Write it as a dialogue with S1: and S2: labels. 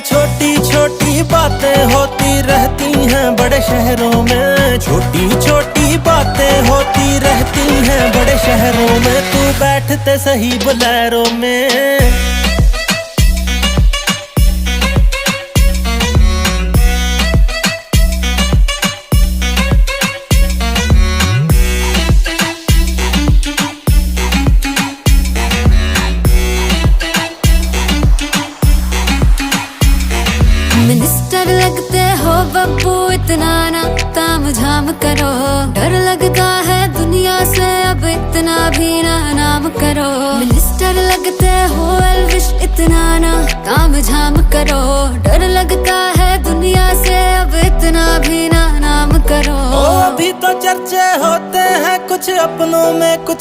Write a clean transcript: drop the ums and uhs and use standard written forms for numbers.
S1: छोटी छोटी बातें होती रहती हैं बड़े शहरों में, छोटी छोटी बातें होती रहती हैं बड़े शहरों में। तू बैठते सही बोलेरो में।
S2: मिनिस्टर लगते हो बब्बू इतना ना ताम झाम करो, डर लगता है दुनिया से अब इतना भी ना नाम करो। मिनिस्टर लगते हो एल्विश इतना ना ताम झाम करो, डर लगता है दुनिया से अब इतना भी ना नाम करो।
S1: ओ अभी तो चर्चे होते हैं कुछ अपनों में कुछ